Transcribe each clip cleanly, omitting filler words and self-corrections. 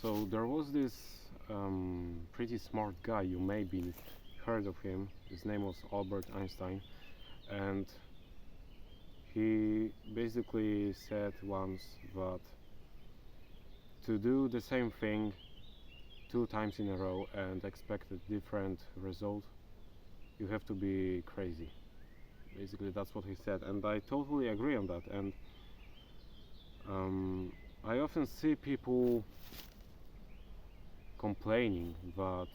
So there was this pretty smart guy, you maybe heard of him. His name was Albert Einstein, and he basically said once that to do the same thing 2 times in a row and expect a different result, you have to be crazy. Basically, that's what he said, and I totally agree on that. And I often see people complaining that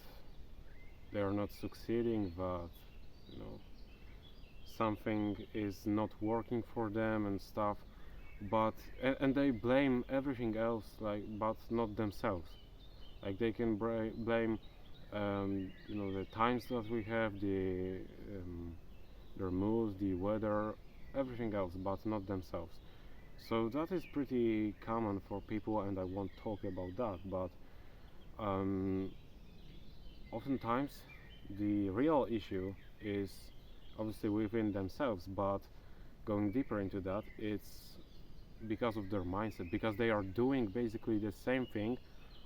they are not succeeding, that you know something is not working for them and stuff, but and they blame everything else, like, but not themselves. Like they can blame the times that we have, their moods, the weather, everything else, but not themselves. So that is pretty common for people, and I won't talk about that. But um, oftentimes, the real issue is obviously within themselves. But going deeper into that, it's because of their mindset, because they are doing basically the same thing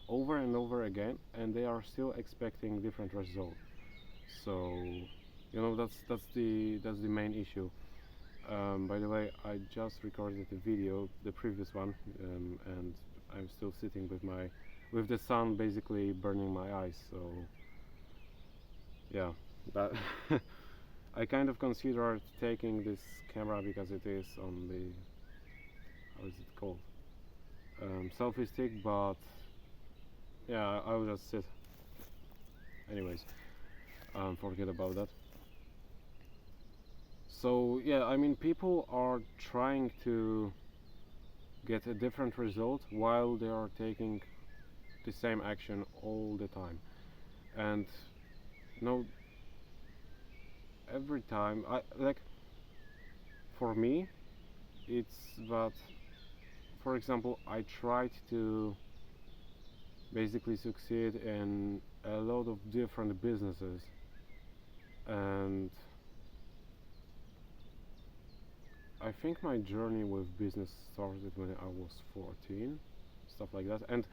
over and over again, and they are still expecting different results. So that's the main issue. By the way, I just recorded the video, the previous one, and I'm still sitting with the sun basically burning my eyes. So yeah, but I kind of considered taking this camera because it is on the, how is it called, selfie stick, but yeah, I will just sit. Anyways, forget about that. So yeah, I mean, people are trying to get a different result while they are taking the same action all the time. And you know, every time I like, for me, it's that, for example, I tried to basically succeed in a lot of different businesses, and I think my journey with business started when I was 14, stuff like that. And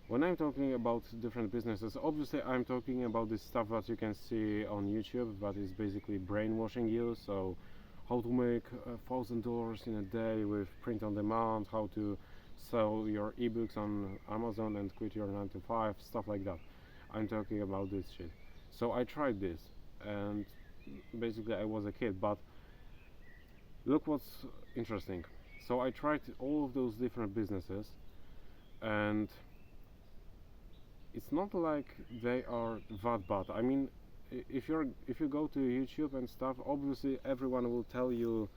when I'm talking about different businesses, obviously I'm talking about this stuff that you can see on YouTube that is basically brainwashing you. So how to make $1,000 in a day with print on demand, how to sell your ebooks on Amazon and quit your 9 to 5, stuff like that. I'm talking about this shit. So I tried this, and basically I was a kid, but look what's interesting. So I tried all of those different businesses, and it's not like they are that bad. I mean, if you go to YouTube and stuff, obviously everyone will tell you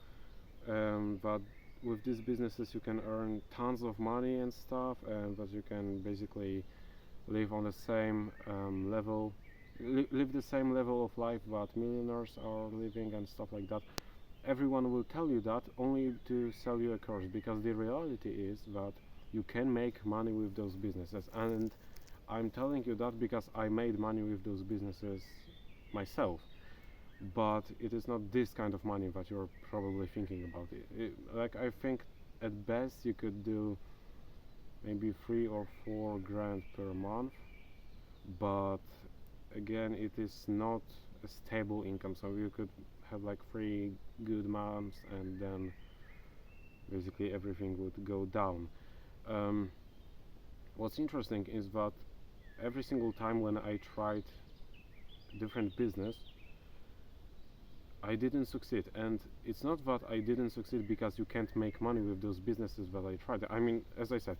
that with these businesses you can earn tons of money and stuff, and that you can basically live on the same live the same level of life that millionaires are living and stuff like that. Everyone will tell you that only to sell you a course, because the reality is that you can make money with those businesses. And I'm telling you that because I made money with those businesses myself, but it is not this kind of money that you're probably thinking about. Like, I think at best you could do maybe 3 or 4 grand per month, but again, it is not a stable income. So you could have like 3 good months, and then basically everything would go down. Um, what's interesting is that every single time when I tried different business, I didn't succeed. And it's not that I didn't succeed because you can't make money with those businesses that I tried. I mean, as I said,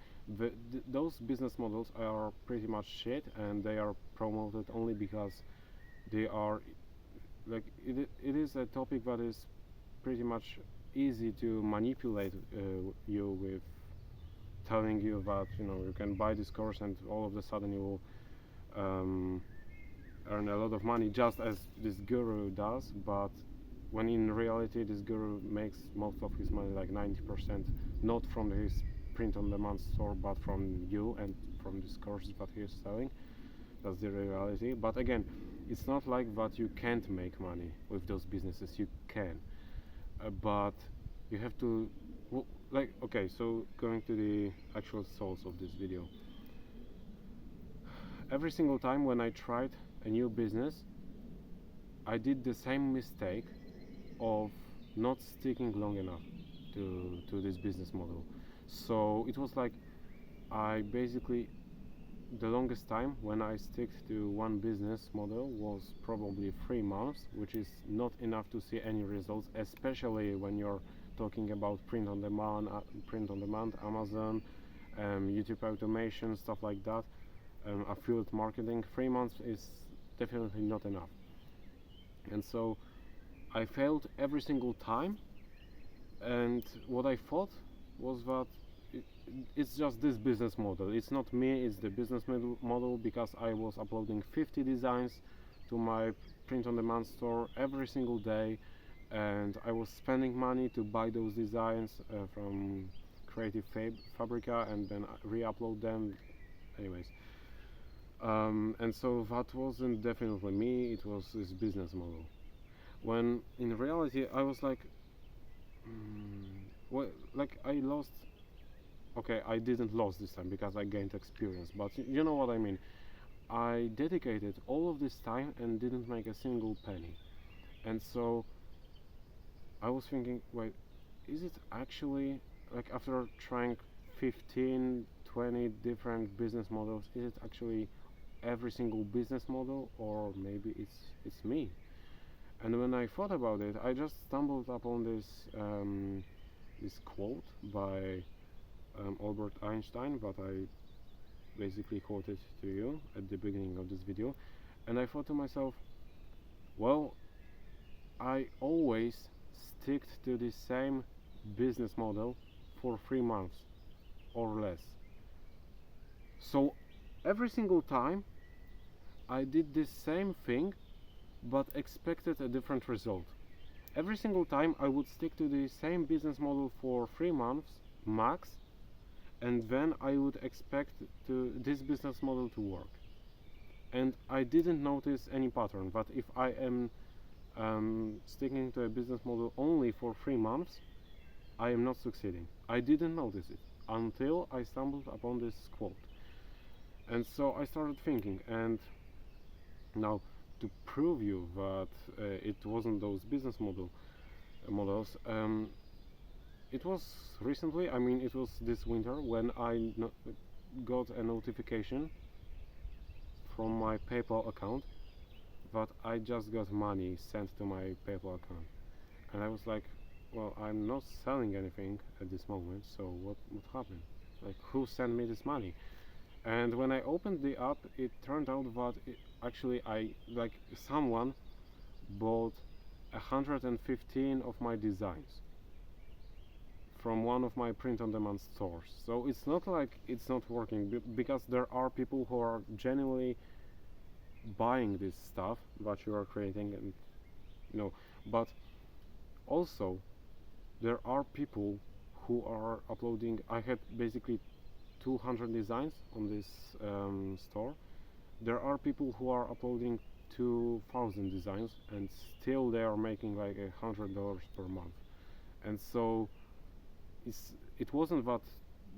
those business models are pretty much shit, and they are promoted only because they are like, it is a topic that is pretty much easy to manipulate you with, telling you that you can buy this course and all of a sudden you will earn a lot of money, just as this guru does. But when in reality this guru makes most of his money, like 90%, not from his print on demand store, but from you and from this course that he is selling. That's the reality. But again, it's not like that you can't make money with those businesses. You can, but you have to, like, okay, so going to the actual source of this video, every single time when I tried a new business, I did the same mistake of not sticking long enough to this business model. So it was like I basically, the longest time when I stick to one business model was probably 3 months, which is not enough to see any results, especially when you're talking about print on demand, Amazon, YouTube automation, stuff like that, affiliate marketing. 3 months is definitely not enough, and so I failed every single time. And what I thought was that it, it's just this business model. It's not me, it's the business model, because I was uploading 50 designs to my print on demand store every single day, and I was spending money to buy those designs from Creative Fabrica and then re-upload them. Anyways, and so that wasn't definitely me, it was this business model. When in reality I was like, well, like I lost. Okay, I didn't lose this time because I gained experience, but you know what I mean. I dedicated all of this time and didn't make a single penny. And so I was thinking, wait, is it actually, like, after trying 15, 20 different business models, is it actually every single business model, or maybe it's me? And when I thought about it, I just stumbled upon this quote by Albert Einstein that I basically quoted to you at the beginning of this video, and I thought to myself, well, I always stick to the same business model for 3 months or less. So every single time I did the same thing but expected a different result. Every single time I would stick to the same business model for 3 months max, and then I would expect this business model to work. And I didn't notice any pattern that if I am sticking to a business model only for 3 months, I am not succeeding. I didn't notice it until I stumbled upon this quote. And so I started thinking, and now to prove you that it wasn't those business models, it was recently, I mean it was this winter, when I got a notification from my PayPal account that I just got money sent to my PayPal account. And I was like, well, I'm not selling anything at this moment, so what happened? Like, who sent me this money? And when I opened the app, it turned out that actually someone bought 115 of my designs from one of my print-on-demand stores. So it's not like it's not working, because there are people who are genuinely buying this stuff that you are creating, and but also there are people who are uploading. I had basically 200 designs on this store. There are people who are uploading 2,000 designs, and still they are making like $100 per month. And so it wasn't that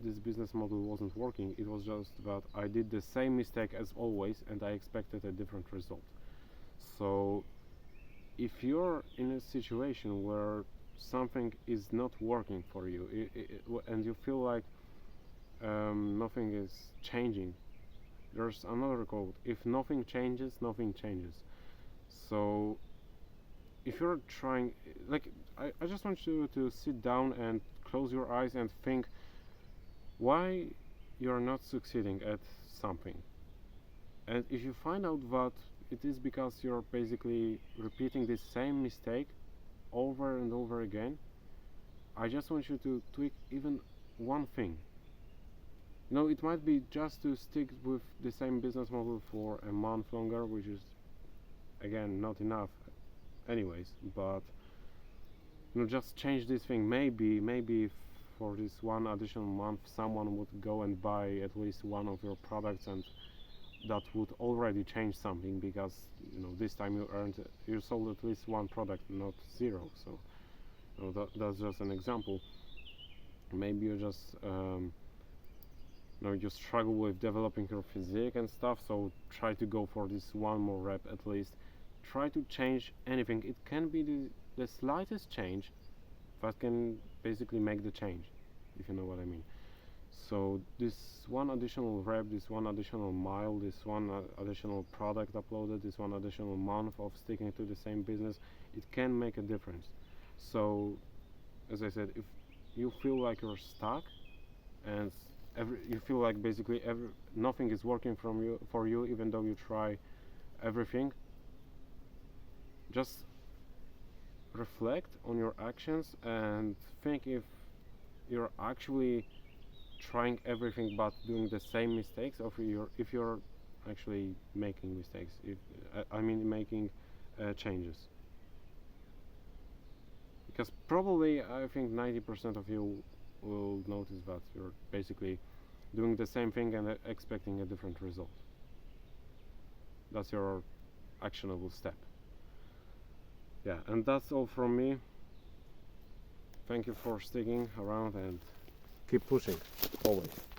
this business model wasn't working, it was just that I did the same mistake as always and I expected a different result. So if you're in a situation where something is not working for you, and you feel like nothing is changing, there's another quote: if nothing changes, nothing changes. So if you're trying, like, I just want you to sit down and close your eyes and think why you're not succeeding at something. And if you find out that it is because you're basically repeating the same mistake over and over again, I just want you to tweak even one thing. It might be just to stick with the same business model for a month longer, which is again not enough anyways, but just change this thing. Maybe for this one additional month someone would go and buy at least one of your products, and that would already change something, because this time you sold at least one product, not zero. So that's just an example. Maybe you just you struggle with developing your physique and stuff, so try to go for this one more rep at least. Try to change anything. It can be the slightest change that can basically make the change, if you know what I mean. So this one additional rep, this one additional mile, this one additional product uploaded, this one additional month of sticking to the same business, it can make a difference. So as I said, if you feel like you're stuck and you feel like basically nothing is working for you even though you try everything, just reflect on your actions and think if you're actually trying everything but doing the same mistakes, or if you're actually making mistakes, I mean making changes. Because probably I think 90% of you will notice that you're basically doing the same thing and expecting a different result. That's your actionable step. Yeah, and that's all from me. Thank you for sticking around and keep pushing always.